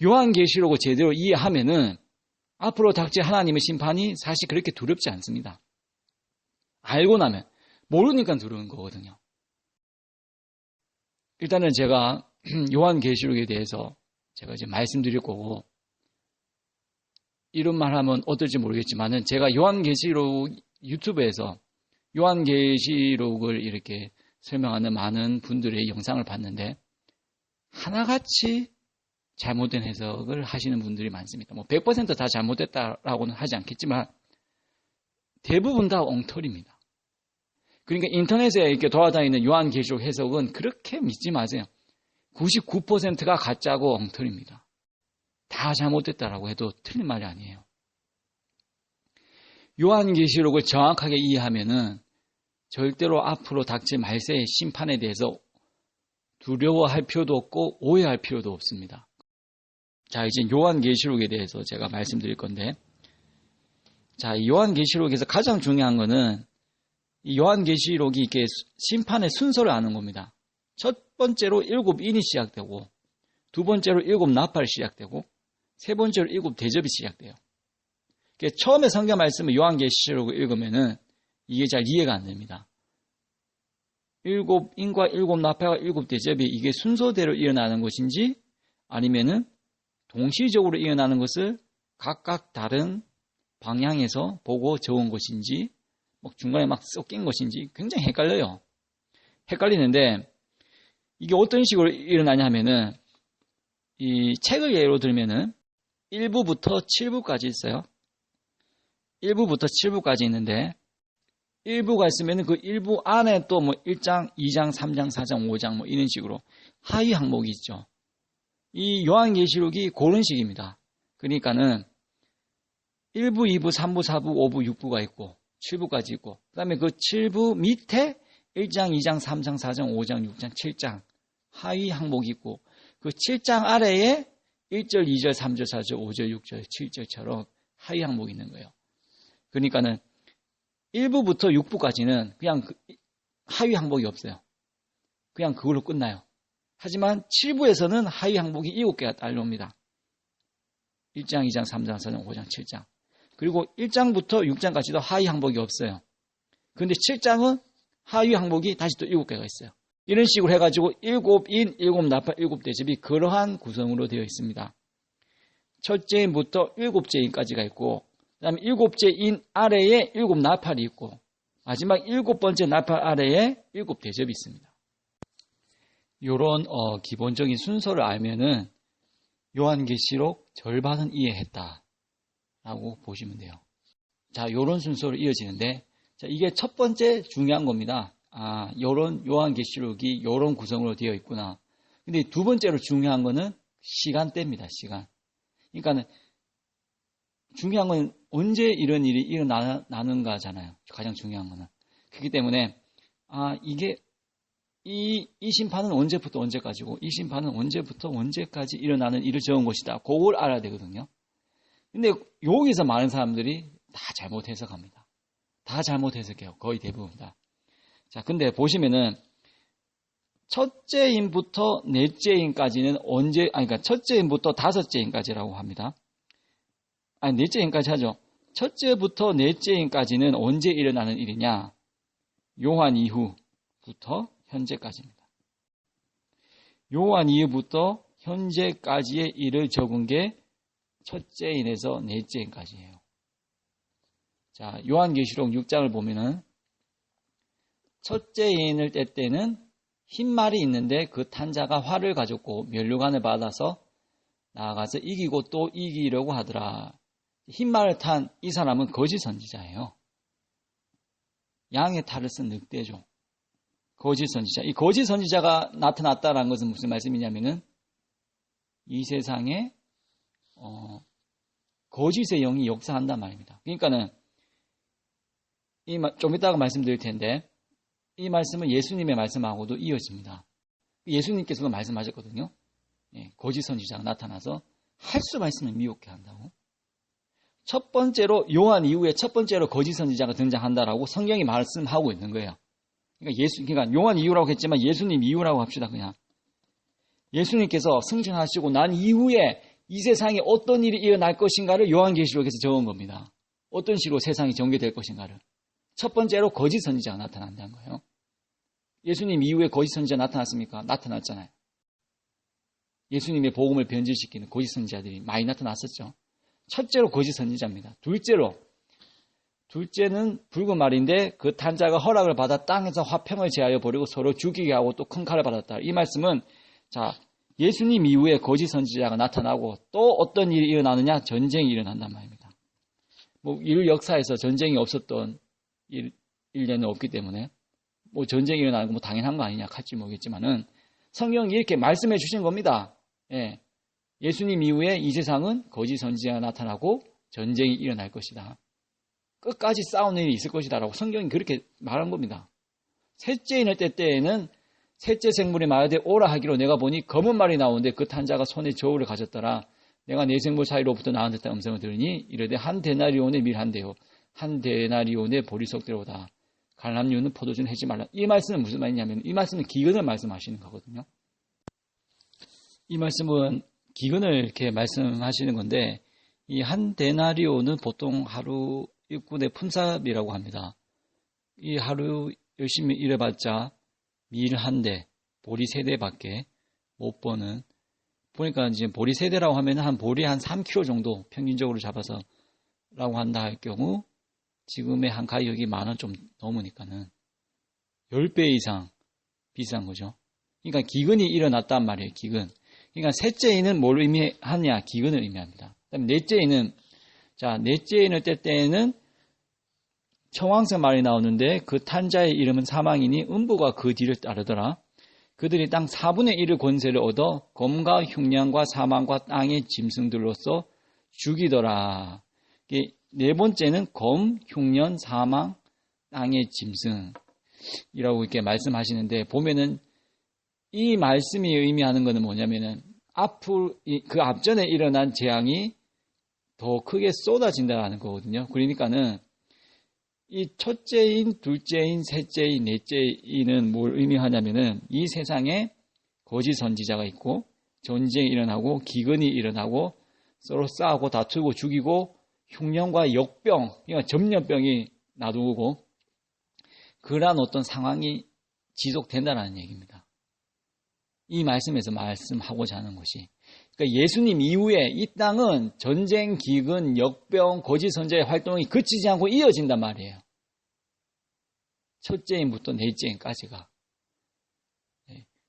요한계시록을 제대로 이해하면은 앞으로 닥칠 하나님의 심판이 사실 그렇게 두렵지 않습니다. 알고 나면, 모르니까 두려운 거거든요. 일단은 제가 요한계시록에 대해서 제가 이제 말씀드릴 거고, 이런 말 하면 어떨지 모르겠지만은 제가 요한계시록 유튜브에서 요한계시록을 이렇게 설명하는 많은 분들의 영상을 봤는데 하나같이 잘못된 해석을 하시는 분들이 많습니다. 100% 다 잘못됐다라고는 하지 않겠지만 대부분 다 엉터리입니다. 그러니까 인터넷에 이렇게 돌아다니는 요한계시록 해석은 그렇게 믿지 마세요. 99%가 가짜고 엉터리입니다. 다 잘못됐다라고 해도 틀린 말이 아니에요. 요한계시록을 정확하게 이해하면은 절대로 앞으로 닥칠 말세의 심판에 대해서 두려워할 필요도 없고 오해할 필요도 없습니다. 자, 이제 요한계시록에 대해서 제가 말씀드릴 건데, 자, 요한계시록에서 가장 중요한 거는 이 요한계시록이 이렇게 심판의 순서를 아는 겁니다. 첫 번째로 7인이 시작되고, 두 번째로 7 나팔이 시작되고, 세 번째로 7 대접이 시작돼요. 처음에 성경 말씀을 요한계시록을 읽으면은 이게 잘 이해가 안 됩니다. 7인과 7 나팔과 7 대접이 이게 순서대로 일어나는 것인지 아니면은 동시적으로 일어나는 것을 각각 다른 방향에서 보고 적은 것인지 중간에 막 섞인 것인지 굉장히 헷갈려요. 헷갈리는데 이게 어떤 식으로 일어나냐 하면은 이 책을 예로 들면은 1부부터 7부까지 있어요. 1부부터 7부까지 있는데 1부가 있으면 그 1부 안에 또 1장, 2장, 3장, 4장, 5장 이런 식으로 하위 항목이 있죠. 이 요한계시록이 그런 식입니다. 그러니까는 1부, 2부, 3부, 4부, 5부, 6부가 있고 7부까지 있고 그 다음에 그 7부 밑에 1장, 2장, 3장, 4장, 5장, 6장, 7장 하위 항목이 있고 그 7장 아래에 1절, 2절, 3절, 4절, 5절, 6절, 7절처럼 하위 항목이 있는 거예요. 그러니까는 1부부터 6부까지는 그냥 하위 항목이 없어요. 그냥 그걸로 끝나요. 하지만 7부에서는 하위 항목이 7개가 딸려옵니다. 1장, 2장, 3장, 4장, 5장, 7장. 그리고 1장부터 6장까지도 하위 항목이 없어요. 그런데 7장은 하위 항목이 다시 또 7개가 있어요. 이런 식으로 해가지고 7인, 7 나팔, 7 대접이 그러한 구성으로 되어 있습니다. 첫째 인부터 7째 인까지가 있고 그 다음에 7째 인 아래에 7 나팔이 있고 마지막 7번째 나팔 아래에 7 대접이 있습니다. 이런 기본적인 순서를 알면은 요한계시록 절반은 이해했다라고 보시면 돼요. 자, 이런 순서로 이어지는데 자, 이게 첫 번째 중요한 겁니다. 요런 요한계시록이 요런 구성으로 되어 있구나. 근데 두 번째로 중요한 거는 시간대입니다. 시간. 그러니까는 중요한 건 언제 이런 일이 일어나는가잖아요. 가장 중요한 거는. 그렇기 때문에 이게 이 심판은 언제부터 언제까지고 이 심판은 언제부터 언제까지 일어나는 일을 적은 것이다. 그걸 알아야 되거든요. 근데 여기서 많은 사람들이 다 잘못 해석합니다. 다 잘못 해석해요. 거의 대부분 다. 자, 근데 보시면은 첫째 인부터 넷째 인까지는 그러니까 첫째 인부터 다섯째 인까지라고 합니다. 넷째 인까지 하죠. 첫째부터 넷째 인까지는 언제 일어나는 일이냐? 요한 이후부터 현재까지입니다. 요한 이후부터 현재까지의 일을 적은 게 첫째 인에서 넷째 인까지예요. 자, 요한계시록 6장을 보면은 첫째 인을 뗄 때는 흰 말이 있는데 그 탄자가 활을 가졌고 면류관을 받아서 나아가서 이기고 또 이기려고 하더라. 흰 말을 탄 이 사람은 거짓 선지자예요. 양의 탈을 쓴 늑대죠. 거짓 선지자. 이 거짓 선지자가 나타났다라는 것은 무슨 말씀이냐면은 이 세상에 거짓의 영이 역사한단 말입니다. 그러니까는 좀 이따가 말씀드릴 텐데 이 말씀은 예수님의 말씀하고도 이어집니다. 예수님께서도 말씀하셨거든요. 거짓 선지자가 나타나서 할수 말씀을 미혹해 한다고. 첫 번째로 요한 이후에 첫 번째로 거짓 선지자가 등장한다라고 성경이 말씀하고 있는 거예요. 그러니까 요한 이후라고 했지만 예수님 이후라고 합시다. 그냥 예수님께서 승천하시고 난 이후에 이 세상에 어떤 일이 일어날 것인가를 요한계시록에서 적은 겁니다. 어떤 식으로 세상이 전개될 것인가를. 첫 번째로 거짓 선지자가 나타난다는 거예요. 예수님 이후에 거짓 선지자 나타났습니까? 나타났잖아요. 예수님의 복음을 변질시키는 거짓 선지자들이 많이 나타났었죠. 첫째로 거짓 선지자입니다. 둘째는 붉은 말인데 그 탄자가 허락을 받아 땅에서 화평을 제하여 버리고 서로 죽이게 하고 또 큰 칼을 받았다. 이 말씀은 자 예수님 이후에 거짓 선지자가 나타나고 또 어떤 일이 일어나느냐? 전쟁이 일어난단 말입니다. 뭐 인류 역사에서 전쟁이 없었던 일례는 없기 때문에 뭐 전쟁이 일어나는 거 뭐 당연한 거 아니냐 할지 모르겠지만은 성경이 이렇게 말씀해 주신 겁니다. 예. 예수님 이후에 이 세상은 거짓 선지자가 나타나고 전쟁이 일어날 것이다. 끝까지 싸우는 일이 있을 것이다 라고 성경이 그렇게 말한 겁니다. 셋째인을 때에는 셋째 생물이 말하되 오라 하기로 내가 보니 검은 말이 나오는데 그 탄자가 손에 저울을 가졌더라. 내가 네 생물 사이로부터 나온 듯한 음성을 들으니 이르되 한 데나리온의 밀 한 대요 한 데나리온의 보리석대로다. 갈람유는 포도주는 해지 말라. 이 말씀은 무슨 말이냐면 이 말씀은 기근을 말씀하시는 거거든요. 이 말씀은 기근을 이렇게 말씀하시는 건데 이 한 데나리온은 보통 하루 일꾼의 품삯이라고 합니다. 이 하루 열심히 일해봤자 밀 한 대, 보리 3대밖에 못 버는 보니까 이제 보리 3대라고 하면 한 보리 한 3kg 정도 평균적으로 잡아서 라고 한다 할 경우 지금의 한 가격이 10,000원 좀 넘으니까는 10배 이상 비싼 거죠. 그러니까 기근이 일어났단 말이에요. 기근. 그러니까 셋째인은 뭘 의미하냐? 기근을 의미합니다. 그다음에 넷째인을 뗄 때에는 청황색 말이 나오는데 그 탄자의 이름은 사망이니 음부가 그 뒤를 따르더라. 그들이 땅 4분의 1의 권세를 얻어 검과 흉년과 사망과 땅의 짐승들로서 죽이더라. 네 번째는 검, 흉년, 사망, 땅의 짐승이라고 이렇게 말씀하시는데 보면은 이 말씀이 의미하는 것은 뭐냐면은 그 앞전에 일어난 재앙이 더 크게 쏟아진다는 거거든요. 그러니까는 이 첫째인, 둘째인, 셋째인, 넷째인은 뭘 의미하냐면은 이 세상에 거짓 선지자가 있고 전쟁이 일어나고 기근이 일어나고 서로 싸우고 다투고 죽이고 흉년과 역병, 그러니까 전염병이 나두고 그러한 어떤 상황이 지속된다는 얘기입니다. 이 말씀에서 말씀하고자 하는 것이 그러니까 예수님 이후에 이 땅은 전쟁, 기근, 역병, 거짓 선지자의 활동이 그치지 않고 이어진단 말이에요. 첫째인부터 넷째인까지가.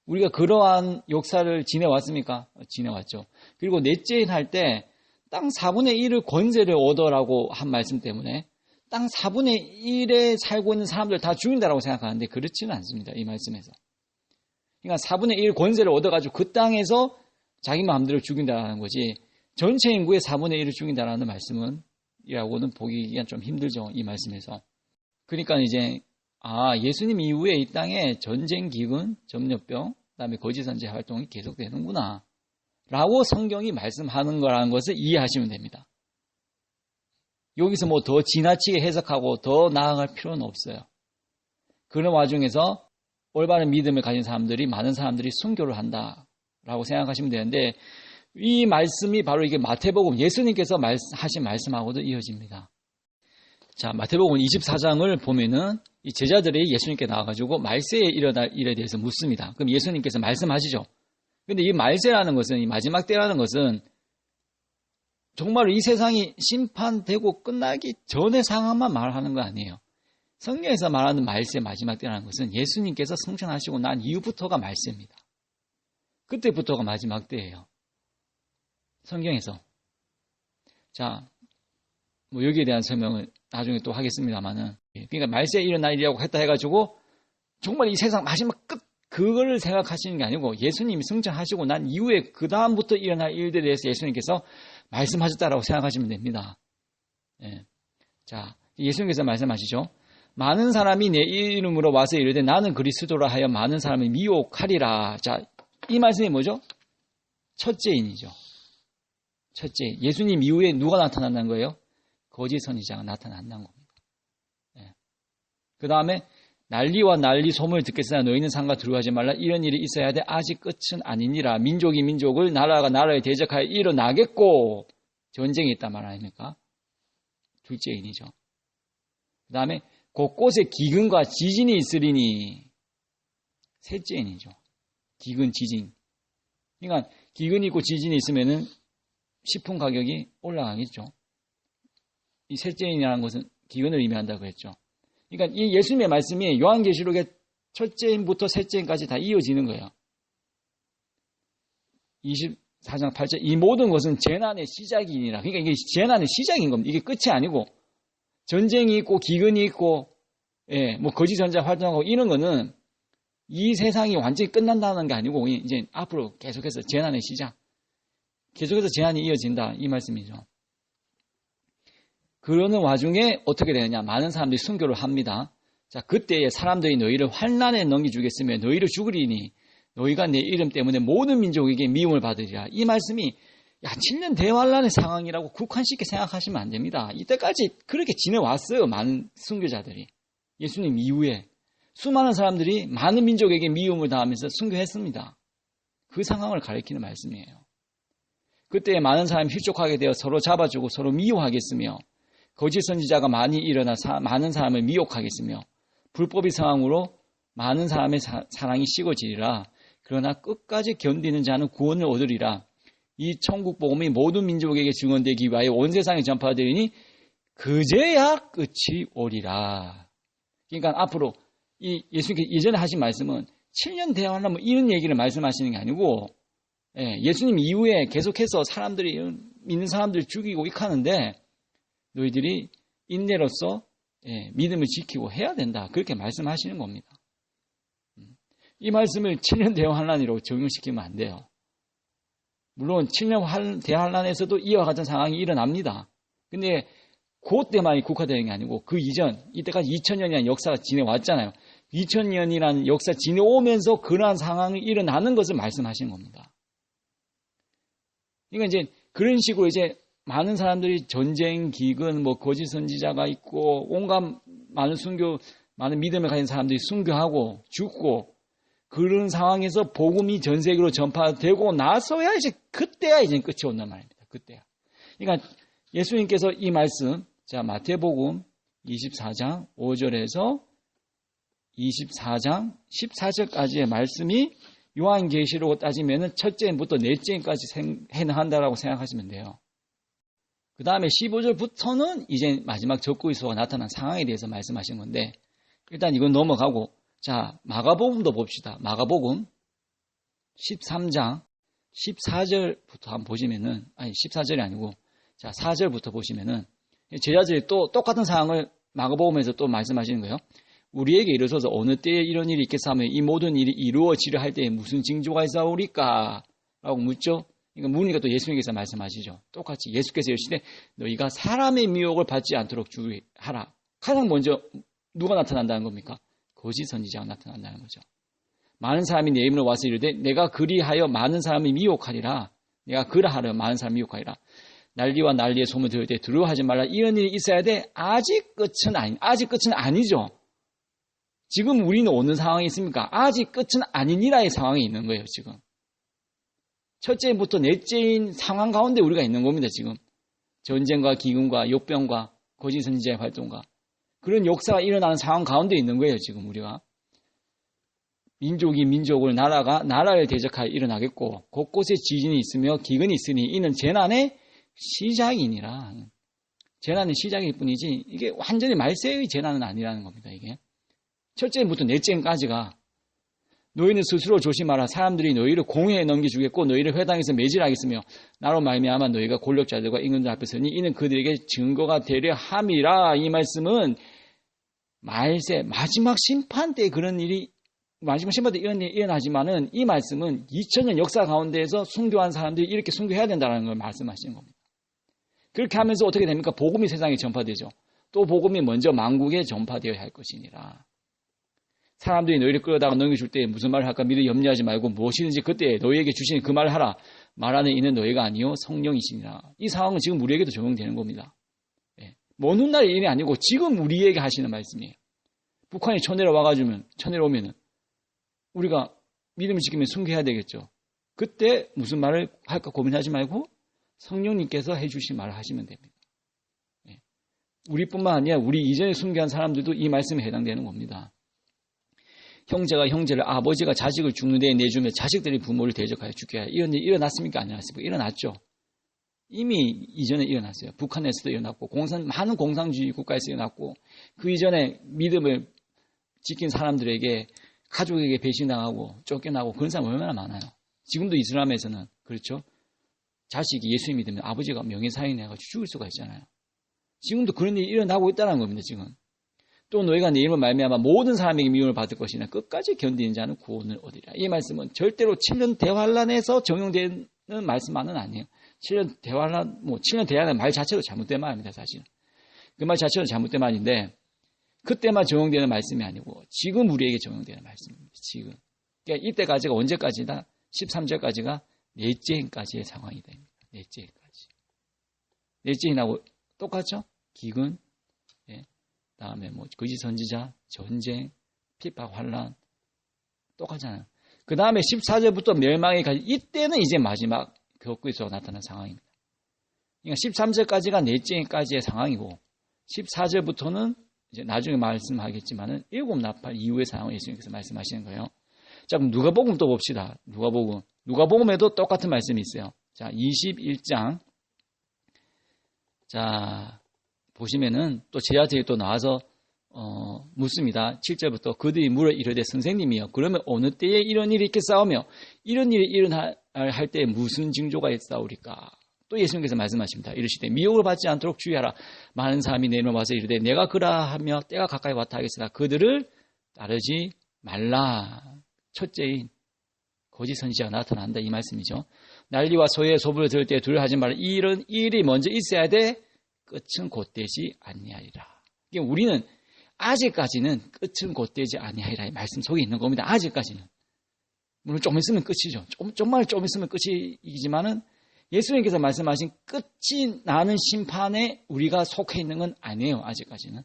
우리가 그러한 역사를 지내왔습니까? 지내왔죠. 그리고 넷째인 할 때 땅 4분의 1의 권세를 얻어라고 한 말씀 때문에 땅 4분의 1에 살고 있는 사람들 다 죽인다라고 생각하는데 그렇지는 않습니다. 이 말씀에서. 그러니까 4분의 1 권세를 얻어가지고 그 땅에서 자기 마음대로 죽인다라는 거지 전체 인구의 4분의 1을 죽인다라는 말씀은 이라고는 보기가 좀 힘들죠. 이 말씀에서. 그러니까 이제 예수님 이후에 이 땅에 전쟁, 기근, 전염병, 그다음에 거짓 선지자 활동이 계속되는구나 라고 성경이 말씀하는 거라는 것을 이해하시면 됩니다. 여기서 뭐 더 지나치게 해석하고 더 나아갈 필요는 없어요. 그런 와중에서 올바른 믿음을 가진 사람들이 많은 사람들이 순교를 한다라고 생각하시면 되는데 이 말씀이 바로 이게 마태복음 예수님께서 하신 말씀하고도 이어집니다. 자, 마태복음 24장을 보면은 이 제자들이 예수님께 나와가지고 말세에 일어날 일에 대해서 묻습니다. 그럼 예수님께서 말씀하시죠. 근데 이 말세라는 것은 이 마지막 때라는 것은 정말 이 세상이 심판되고 끝나기 전의 상황만 말하는 거 아니에요. 성경에서 말하는 말세 마지막 때라는 것은 예수님께서 승천하시고 난 이후부터가 말세입니다. 그때부터가 마지막 때예요. 성경에서. 자, 뭐 여기에 대한 설명을 나중에 또 하겠습니다만은 그러니까 말세에 일어날 일이라고 했다 해가지고 정말 이 세상 마지막 끝 그거를 생각하시는 게 아니고 예수님이 승천하시고 난 이후에 그 다음부터 일어날 일들에 대해서 예수님께서 말씀하셨다라고 생각하시면 됩니다. 예. 자, 예수님께서 말씀하시죠. 많은 사람이 내 이름으로 와서 이르되 나는 그리스도라 하여 많은 사람을 미혹하리라. 자, 이 말씀이 뭐죠? 첫째인이죠. 첫째, 예수님 이후에 누가 나타난다는 거예요? 거짓 선지자가 나타난다는 겁니다. 예. 그 다음에 난리와 난리 소문을 듣겠으나 너희는 상가 들어가지 말라. 이런 일이 있어야 돼. 아직 끝은 아니니라. 민족이 민족을, 나라가 나라에 대적하여 일어나겠고, 전쟁이 있단 말 아닙니까? 둘째인이죠. 그 다음에 곳곳에 기근과 지진이 있으리니, 셋째인이죠. 기근, 지진. 그러니까 기근이 있고 지진이 있으면은 식품 가격이 올라가겠죠. 이 셋째인이라는 것은 기근을 의미한다고 했죠. 그러니까 이 예수님의 말씀이 요한계시록의 첫째인부터 셋째인까지 다 이어지는 거예요. 24장 8절 이 모든 것은 재난의 시작이니라. 그러니까 이게 재난의 시작인 겁니다. 이게 끝이 아니고 전쟁이 있고 기근이 있고 뭐 거짓 선자 활동하고 이런 거는 이 세상이 완전히 끝난다는 게 아니고 이제 앞으로 계속해서 재난의 시작, 계속해서 재난이 이어진다 이 말씀이죠. 그러는 와중에 어떻게 되느냐? 많은 사람들이 순교를 합니다. 자, 그때에 사람들이 너희를 환난에 넘겨주겠으며 너희를 죽으리니 너희가 내 이름 때문에 모든 민족에게 미움을 받으리라. 이 말씀이 7년 대환란의 상황이라고 국한시켜 생각하시면 안 됩니다. 이때까지 그렇게 지내왔어요. 많은 순교자들이. 예수님 이후에 수많은 사람들이 많은 민족에게 미움을 당하면서 순교했습니다. 그 상황을 가리키는 말씀이에요. 그때 많은 사람이 힐족하게 되어 서로 잡아주고 서로 미워하겠으며 거짓 선지자가 많이 일어나 많은 사람을 미혹하겠으며 불법의 상황으로 많은 사람의 사랑이 식어지리라. 그러나 끝까지 견디는 자는 구원을 얻으리라. 이 천국 복음이 모든 민족에게 증언되기 위하여 온 세상에 전파되리니 그제야 끝이 오리라. 그러니까 앞으로 이 예수님께서 예전에 하신 말씀은 7년 대환란 뭐 이런 얘기를 말씀하시는 게 아니고 예수님 이후에 계속해서 사람들이 믿는 사람들을 죽이고 익하는데 너희들이 인내로서 믿음을 지키고 해야 된다. 그렇게 말씀하시는 겁니다. 이 말씀을 7년 대환란으로 적용시키면 안 돼요. 물론 7년 대환란에서도 이와 같은 상황이 일어납니다. 근데 그때만이 국화되는 게 아니고 그 이전, 이때까지 2000년이라는 역사가 지내왔잖아요. 2000년이라는 역사 지내오면서 그러한 상황이 일어나는 것을 말씀하시는 겁니다. 그러니까 이제 그런 식으로 이제 많은 사람들이 전쟁, 기근, 거짓 선지자가 있고 온갖 많은 믿음을 가진 사람들이 순교하고 죽고 그런 상황에서 복음이 전 세계로 전파되고 나서야 이제 그때야 이제 끝이 온단 말입니다. 그때야. 그러니까 예수님께서 이 말씀, 자 마태복음 24장 5절에서 24장 14절까지의 말씀이 요한계시록으로 따지면은 첫째부터 넷째까지 해당한다라고 생각하시면 돼요. 그 다음에 15절부터는 이제 마지막 적그리스도가 나타난 상황에 대해서 말씀하신 건데 일단 이건 넘어가고 자 마가복음도 봅시다. 마가복음 13장 14절부터 한번 보시면은 14절이 아니고 자 4절부터 보시면은 제자들이 또 똑같은 상황을 마가복음에서 또 말씀하시는 거예요. 우리에게 이르소서 어느 때에 이런 일이 있겠사 하면 이 모든 일이 이루어지려 할 때에 무슨 징조가 있사오리까? 라고 묻죠. 그러니까 물으니까 또 예수님께서 말씀하시죠. 똑같이 예수께서 이르시되 너희가 사람의 미혹을 받지 않도록 주의하라. 가장 먼저 누가 나타난다는 겁니까? 거짓 선지자가 나타난다는 거죠. 많은 사람이 내 이름으로 와서 이르되 내가 그리하여 많은 사람을 미혹하리라. 내가 그러하여 많은 사람을 미혹하리라. 난리와 난리의 소문 들을 때 두려워하지 말라. 이런 일이 있어야 돼. 아직 끝은 아니죠. 지금 우리는 어느 상황이 있습니까? 아직 끝은 아니니라의 상황이 있는 거예요, 지금. 첫째부터 넷째인 상황 가운데 우리가 있는 겁니다, 지금. 전쟁과 기근과 욕병과 거짓 선지자의 활동과 그런 역사가 일어나는 상황 가운데 있는 거예요, 지금 우리가. 민족이 민족을 나라가 나라를 대적하여 일어나겠고 곳곳에 지진이 있으며 기근이 있으니 이는 재난의 시작이니라. 재난의 시작일 뿐이지 이게 완전히 말세의 재난은 아니라는 겁니다, 이게. 첫째부터 넷째까지가 너희는 스스로 조심하라. 사람들이 너희를 공회에 넘겨주겠고 너희를 회당에서 매질하겠으며 나로 말미암아 너희가 권력자들과 임금들 앞에 서니 이는 그들에게 증거가 되려 함이라. 이 말씀은 말세 마지막 심판 때 그런 일이 마지막 심판 때 이런 일이 일어나지만은 이 말씀은 2000년 역사 가운데에서 순교한 사람들이 이렇게 순교해야 된다는 걸 말씀하시는 겁니다. 그렇게 하면서 어떻게 됩니까? 복음이 세상에 전파되죠. 또 복음이 먼저 만국에 전파되어야 할 것이니라. 사람들이 너희를 끌어다가 넘겨줄 때 무슨 말을 할까 미리 염려하지 말고 무엇이든지 그때 너희에게 주시는 그 말을 하라. 말하는 이는 너희가 아니요 성령이시니라. 이 상황은 지금 우리에게도 적용되는 겁니다. 먼 훗날의 일이 아니고 지금 우리에게 하시는 말씀이에요. 북한이 쳐내려오면은 우리가 믿음을 지키면 순교해야 되겠죠. 그때 무슨 말을 할까 고민하지 말고 성령님께서 해주신 말을 하시면 됩니다. 우리뿐만 아니라 우리 이전에 순교한 사람들도 이 말씀에 해당되는 겁니다. 형제가 형제를, 아버지가 자식을 죽는 데에 내주며 자식들이 부모를 대적하여 죽게 하여, 이런 일이 일어났습니까? 안 일어났습니까? 일어났죠. 이미 이전에 일어났어요. 북한에서도 일어났고 많은 공산주의 국가에서 일어났고, 그 이전에 믿음을 지킨 사람들에게, 가족에게 배신당하고 쫓겨나고 그런 사람 얼마나 많아요. 지금도 이슬람에서는 그렇죠. 자식이 예수 믿으면 아버지가 명예살인 해가지고 죽을 수가 있잖아요. 지금도 그런 일이 일어나고 있다는 겁니다. 지금. 또 너희가 내 이름을 말미암아 모든 사람에게 미움을 받을 것이나 끝까지 견디는 자는 구원을 얻으리라. 이 말씀은 절대로 7년 대환란에서 적용되는 말씀만은 아니에요. 7년 대환란, 7년 대환란 말 자체로 잘못된 말입니다. 사실. 그 말 자체로 잘못된 말인데 그때만 적용되는 말씀이 아니고 지금 우리에게 적용되는 말씀입니다. 지금. 그러니까 이때까지가 언제까지다? 13절까지가 넷째 행까지의 상황이 됩니다. 넷째 행까지. 넷째 행하고 똑같죠? 기근, 다음에 거짓 선지자, 전쟁, 핍박, 환란 똑같잖아요. 그 다음에 14절부터 멸망에까지 이때는 이제 마지막 격구에서 나타난 상황입니다. 그러니까 13절까지가 넷째까지의 상황이고 14절부터는 이제 나중에 말씀하겠지만은 일곱 나팔 이후의 상황을 예수님께서 말씀하시는 거예요. 자, 그럼 누가복음 또 봅시다. 누가복음에도 똑같은 말씀이 있어요. 자, 21장. 자, 보시면은 또 제자들이 또 나와서 묻습니다. 7절부터 그들이 물어 이르되 선생님이여 그러면 어느 때에 이런 일이 있겠사오며 이런 일이 일어날 때에 무슨 징조가 있사오리까? 또 예수님께서 말씀하십니다. 이르시되 미혹을 받지 않도록 주의하라. 많은 사람이 내 이름을 와서 이르되 내가 그라하며 때가 가까이 왔다 하겠으나 그들을 따르지 말라. 첫째인 거짓 선지자가 나타난다 이 말씀이죠. 난리와 소외의 소문을 들을 때 두려워하지 말라. 이런 일이 먼저 있어야 돼. 끝은 곧되지 아니하리라. 우리는 아직까지는 끝은 곧되지 아니하리라 이 말씀 속에 있는 겁니다. 아직까지는. 물론 좀 있으면 끝이죠. 정말 좀 있으면 끝이지만은 예수님께서 말씀하신 끝이 나는 심판에 우리가 속해 있는 건 아니에요. 아직까지는.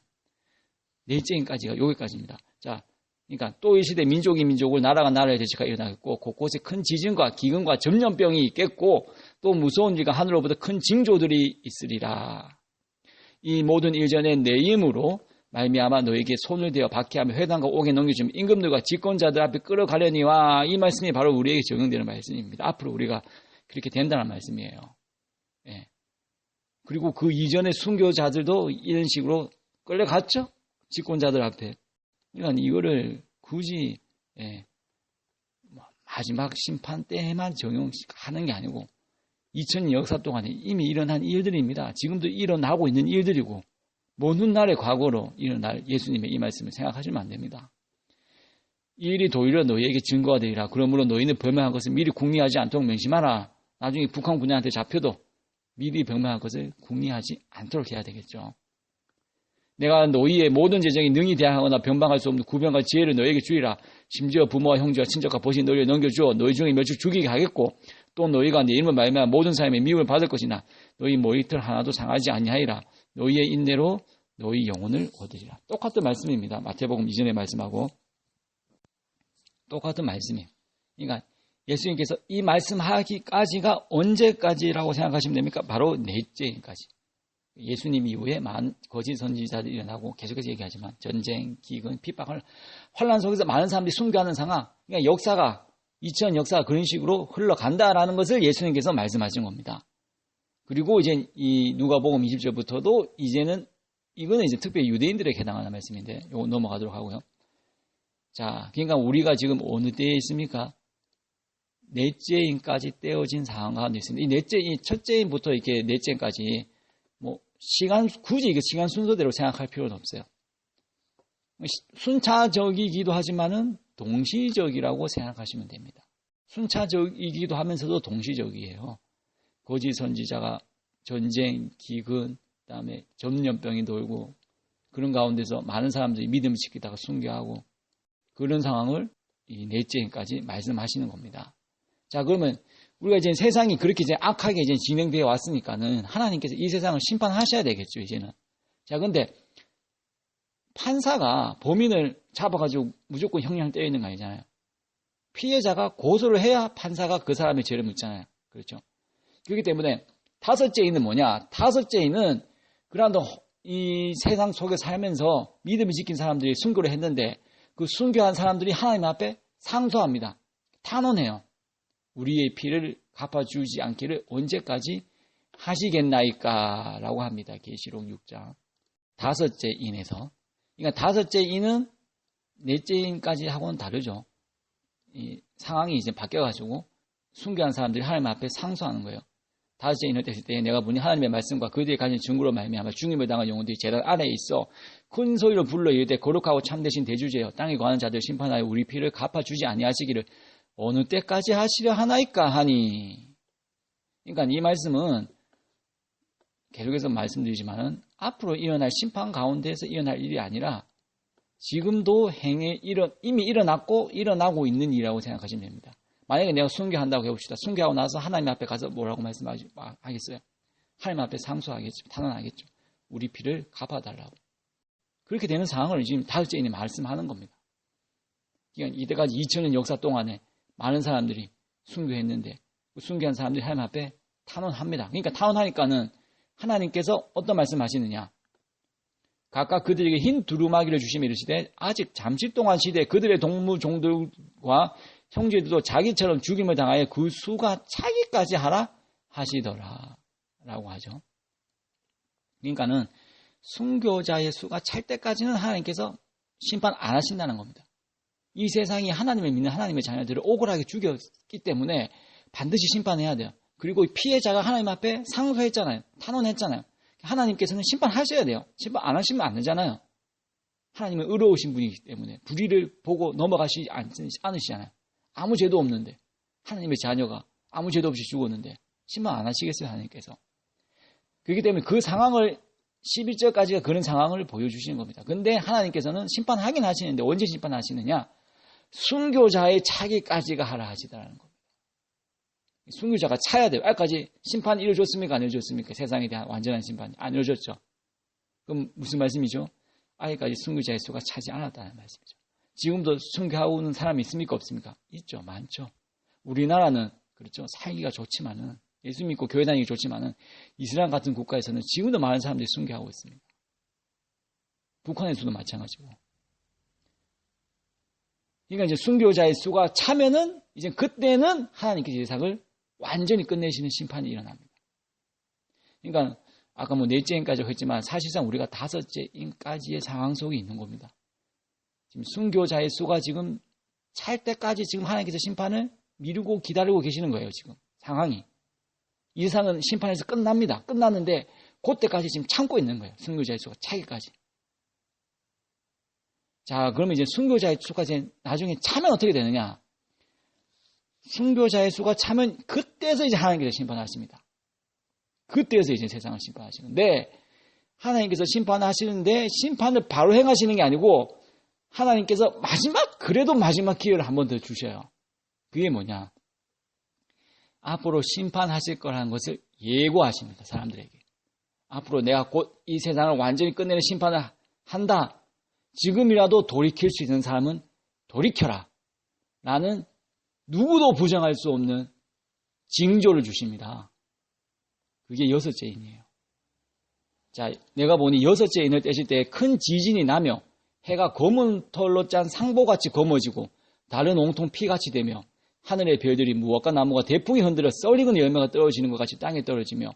넷째인까지가 여기까지입니다. 자, 그러니까 또 이 시대 민족이 민족을 나라가 나라의 대치가 일어나겠고 곳곳에 큰 지진과 기근과 전염병이 있겠고 또 무서운 일과 하늘로부터 큰 징조들이 있으리라. 이 모든 일전에 내 힘으로 말미암아 너에게 손을 대어 박해하며 회당과 옥에 넘겨주면 임금들과 집권자들 앞에 끌어가려니와 이 말씀이 바로 우리에게 적용되는 말씀입니다. 앞으로 우리가 그렇게 된다는 말씀이에요. 예. 그리고 그 이전의 순교자들도 이런 식으로 끌려갔죠? 집권자들 앞에. 그러니까 이거를 굳이 마지막 심판 때에만 적용하는 게 아니고 2000년 역사 동안에 이미 일어난 일들입니다. 지금도 일어나고 있는 일들이고 먼 훗날의 과거로 일어날 예수님의 이 말씀을 생각하시면 안 됩니다. 이 일이 도리어 너희에게 증거가 되리라. 그러므로 너희는 범행한 것을 미리 궁리하지 않도록 명심하라. 나중에 북한 군인한테 잡혀도 미리 범행한 것을 궁리하지 않도록 해야 되겠죠. 내가 너희의 모든 재정이 능히 대항하거나 변방할 수 없는 구병과 지혜를 너희에게 주리라. 심지어 부모와 형제와 친척과 벗이 너희를 넘겨주어 너희 중에 몇을 죽이게 하겠고 또 너희가 내 이름을 말미암아 모든 사람의 미움을 받을 것이나 너희 머리털 하나도 상하지 아니하리라. 너희의 인내로 너희 영혼을 얻으리라. 똑같은 말씀입니다. 마태복음 이전의 말씀하고 똑같은 말씀이에요. 그러니까 예수님께서 이 말씀하기까지가 언제까지라고 생각하시면 됩니까? 바로 넷째까지. 예수님 이후에 많은 거짓 선지자들이 일어나고 계속해서 얘기하지만 전쟁, 기근, 핍박, 환란 속에서 많은 사람들이 순교하는 상황. 그러니까 역사가 2000년 역사가 그런 식으로 흘러간다라는 것을 예수님께서 말씀하신 겁니다. 그리고 이제 이 누가복음 20절부터도 이제는 이거는 이제 특별히 유대인들에게 해당하는 말씀인데 이거 넘어가도록 하고요. 자, 그러니까 우리가 지금 어느 때에 있습니까? 넷째인까지 떼어진 상황 가운데 있습니다. 이 넷째, 이 첫째인부터 이렇게 넷째인까지 굳이 이게 시간 순서대로 생각할 필요는 없어요. 순차적이기도 하지만은 동시적이라고 생각하시면 됩니다. 순차적이기도 하면서도 동시적이에요. 거짓 선지자가 전쟁, 기근, 그다음에 전염병이 돌고 그런 가운데서 많은 사람들이 믿음을 지키다가 순교하고 그런 상황을 이 넷째까지 말씀하시는 겁니다. 자, 그러면 우리가 이제 세상이 그렇게 이제 악하게 이제 진행되어 왔으니까는 하나님께서 이 세상을 심판하셔야 되겠죠, 이제는. 자, 근데 판사가 범인을 잡아가지고 무조건 형량 때려 있는 거 아니잖아요. 피해자가 고소를 해야 판사가 그 사람의 죄를 묻잖아요. 그렇죠? 그렇기 때문에 다섯째 인은 뭐냐? 다섯째 인은 그러한도 이 세상 속에 살면서 믿음을 지킨 사람들이 순교를 했는데 그 순교한 사람들이 하나님 앞에 상소합니다. 탄원해요. 우리의 피를 갚아주지 않기를 언제까지 하시겠나이까? 라고 합니다. 계시록 6장. 다섯째 인에서. 그러니까 다섯째 인은 넷째 인까지 하고는 다르죠. 이 상황이 이제 바뀌어가지고 순교한 사람들이 하나님 앞에 상소하는 거예요. 다섯째 인을 뗐을 때 내가 보니 하나님의 말씀과 그들이 가진 증거로 말미암아 죽임을 당한 영혼들이 제단 아래에 있어 큰 소리로 불러 이르되 거룩하고 참되신 대주제여 땅에 거하는 자들 심판하여 우리 피를 갚아주지 아니하시기를 어느 때까지 하시려 하나이까 하니. 그러니까 이 말씀은 계속해서 말씀드리지만은 앞으로 일어날 심판 가운데에서 일어날 일이 아니라 지금도 이미 일어났고 일어나고 있는 일이라고 생각하시면 됩니다. 만약에 내가 순교한다고 해봅시다. 순교하고 나서 하나님 앞에 가서 뭐라고 말씀하겠어요? 하나님 앞에 상소하겠죠. 탄원하겠죠. 우리 피를 갚아달라고. 그렇게 되는 상황을 지금 다섯째 인이 말씀하는 겁니다. 그러니까 이때까지 2000년 역사 동안에 많은 사람들이 순교했는데 순교한 사람들이 하나님 앞에 탄원합니다. 그러니까 탄원하니까는 하나님께서 어떤 말씀하시느냐? 각각 그들에게 흰 두루마기를 주시며 이르시되 아직 잠시 동안 시대 그들의 동무 종들과 형제들도 자기처럼 죽임을 당하여 그 수가 차기까지 하라 하시더라 라고 하죠. 그러니까는 순교자의 수가 찰 때까지는 하나님께서 심판 안 하신다는 겁니다. 이 세상이 하나님을 믿는 하나님의 자녀들을 억울하게 죽였기 때문에 반드시 심판해야 돼요. 그리고 피해자가 하나님 앞에 상소했잖아요. 탄원했잖아요. 하나님께서는 심판하셔야 돼요. 심판 안 하시면 안 되잖아요. 하나님은 의로우신 분이기 때문에 불의를 보고 넘어가시지 않으시잖아요. 아무 죄도 없는데 하나님의 자녀가 아무 죄도 없이 죽었는데 심판 안 하시겠어요, 하나님께서. 그렇기 때문에 그 상황을 11절까지가 그런 상황을 보여주시는 겁니다. 근데 하나님께서는 심판하긴 하시는데 언제 심판하시느냐? 순교자의 차기까지가 하라 하시더라는 겁니다. 순교자가 차야 돼요. 아까지 심판이 이루어졌습니까? 안 이루어졌습니까? 세상에 대한 완전한 심판이 안 이루어졌죠. 그럼 무슨 말씀이죠? 아직까지 순교자의 수가 차지 않았다는 말씀이죠. 지금도 순교하고 있는 사람이 있습니까? 없습니까? 있죠. 많죠. 우리나라는 그렇죠. 살기가 좋지만은 예수 믿고 교회 다니기 좋지만은 이스라엘 같은 국가에서는 지금도 많은 사람들이 순교하고 있습니다. 북한에서도 마찬가지고. 그러니까 이제 순교자의 수가 차면은 이제 그때는 하나님께서 세상을 완전히 끝내시는 심판이 일어납니다. 그러니까 아까 넷째 인까지 했지만 사실상 우리가 다섯째 인까지의 상황 속에 있는 겁니다. 지금 순교자의 수가 지금 찰 때까지 지금 하나님께서 심판을 미루고 기다리고 계시는 거예요. 지금 상황이. 이 세상은 심판에서 끝납니다. 끝났는데 그때까지 지금 참고 있는 거예요. 순교자의 수가 차기까지. 자, 그러면 이제 순교자의 수가 이제 나중에 차면 어떻게 되느냐? 순교자의 수가 차면 그때서 이제 하나님께서 심판하십니다. 그때서 이제 세상을 심판하시는데 하나님께서 심판하시는데 심판을 바로 행하시는 게 아니고 하나님께서 그래도 마지막 기회를 한 번 더 주셔요. 그게 뭐냐? 앞으로 심판하실 거라는 것을 예고하십니다. 사람들에게. 앞으로 내가 곧 이 세상을 완전히 끝내는 심판을 한다. 지금이라도 돌이킬 수 있는 사람은 돌이켜라. 라는 누구도 부정할 수 없는 징조를 주십니다. 그게 여섯째 인이에요. 자, 내가 보니 여섯째 인을 떼실 때 큰 지진이 나며 해가 검은 털로 짠 상보같이 검어지고 달은 온통 피같이 되며 하늘의 별들이 무엇과 나무가 대풍이 흔들어 썰익은 열매가 떨어지는 것 같이 땅에 떨어지며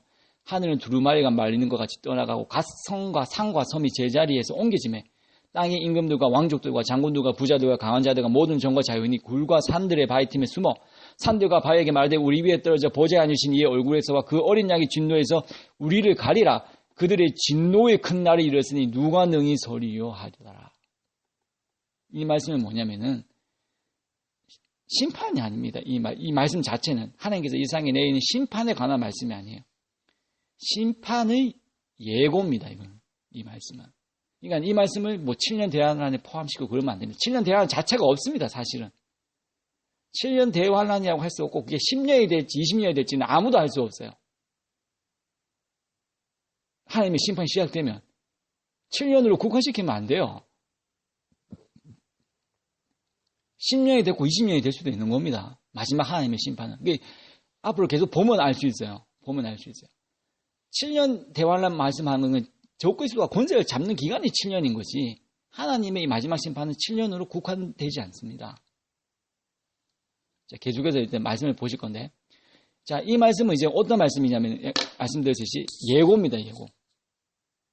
하늘은 두루마리가 말리는 것 같이 떠나가고 갓성과 상과 섬이 제자리에서 옮겨지며 땅의 임금들과 왕족들과 장군들과 부자들과 강한 자들과 모든 정과 자유인이 굴과 산들의 바위 틈에 숨어 산들과 바위에게 말되 우리 위에 떨어져 보좌에 앉으신 이의 얼굴에서와 그 어린 양의 진노에서 우리를 가리라. 그들의 진노의 큰 날이 이르렀으니 누가 능히 서리요 하더라. 이 말씀은 뭐냐면은 심판이 아닙니다. 이 말씀 자체는 하나님께서 이 세상에 내리는 심판에 관한 말씀이 아니에요. 심판의 예고입니다. 이건 이 말씀은. 그러니까 이 말씀을 7년 대환란에 포함시키고 그러면 안 됩니다. 7년 대환란 자체가 없습니다. 사실은. 7년 대환란이라고 할 수 없고 그게 10년이 될지 20년이 될지는 아무도 알 수 없어요. 하나님의 심판이 시작되면 7년으로 국한시키면 안 돼요. 10년이 됐고 20년이 될 수도 있는 겁니다. 마지막 하나님의 심판은. 앞으로 계속 보면 알 수 있어요. 보면 알 수 있어요. 7년 대환란 말씀하는 건 적그리스도가 권세를 잡는 기간이 7년인 거지. 하나님의 이 마지막 심판은 7년으로 국한되지 않습니다. 자, 계속해서 일단 말씀을 보실 건데. 자, 이 말씀은 이제 어떤 말씀이냐면, 말씀드렸듯이 예고입니다, 예고.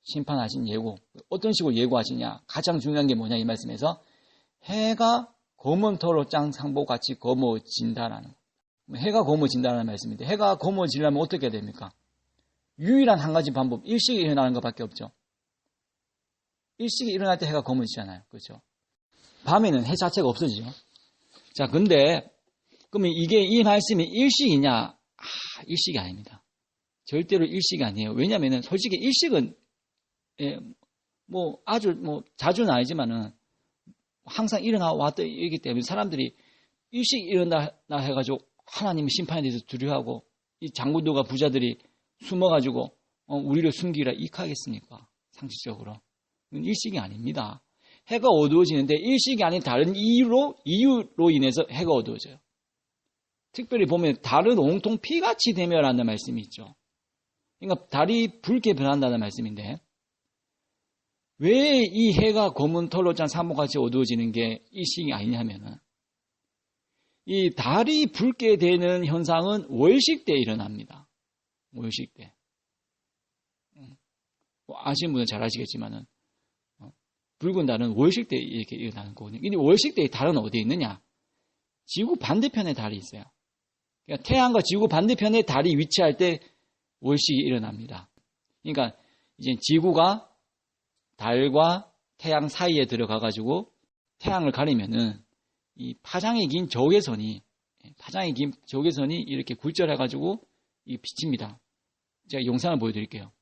심판하신 예고. 어떤 식으로 예고하시냐. 가장 중요한 게 뭐냐, 이 말씀에서. 해가 거먼터로 짱 상보같이 거머진다라는 거. 해가 거머진다는 말씀인데, 해가 거머지려면 어떻게 됩니까? 유일한 한 가지 방법, 일식이 일어나는 것밖에 없죠. 일식이 일어날 때 해가 거머지잖아요. 그렇죠? 밤에는 해 자체가 없어지죠. 자, 근데, 그러면 이 말씀이 일식이냐? 일식이 아닙니다. 절대로 일식이 아니에요. 왜냐면은, 솔직히 일식은, 아주, 자주는 아니지만은, 항상 일어나 왔기 때문에 사람들이 일식 일어나 해가지고 하나님의 심판에 대해서 두려워하고, 이 장군들과 부자들이 숨어가지고, 우리를 숨기라 익하겠습니까? 상식적으로. 일식이 아닙니다. 해가 어두워지는데 일식이 아닌 다른 이유로 인해서 해가 어두워져요. 특별히 보면 달은 온통 피같이 되며라는 말씀이 있죠. 그러니까 달이 붉게 변한다는 말씀인데 왜 이 해가 검은 털로 짠 사모같이 어두워지는 게 일식이 아니냐면은 이 달이 붉게 되는 현상은 월식 때 일어납니다. 월식 때. 아시는 분은 잘 아시겠지만은 붉은 달은 월식 때 이렇게 일어나는 거거든요. 근데 월식 때의 달은 어디에 있느냐? 지구 반대편에 달이 있어요. 그러니까 태양과 지구 반대편에 달이 위치할 때 월식이 일어납니다. 그러니까 이제 지구가 달과 태양 사이에 들어가가지고 태양을 가리면은 이 파장이 긴 적외선이 이렇게 굴절해가지고 비칩니다. 제가 영상을 보여드릴게요.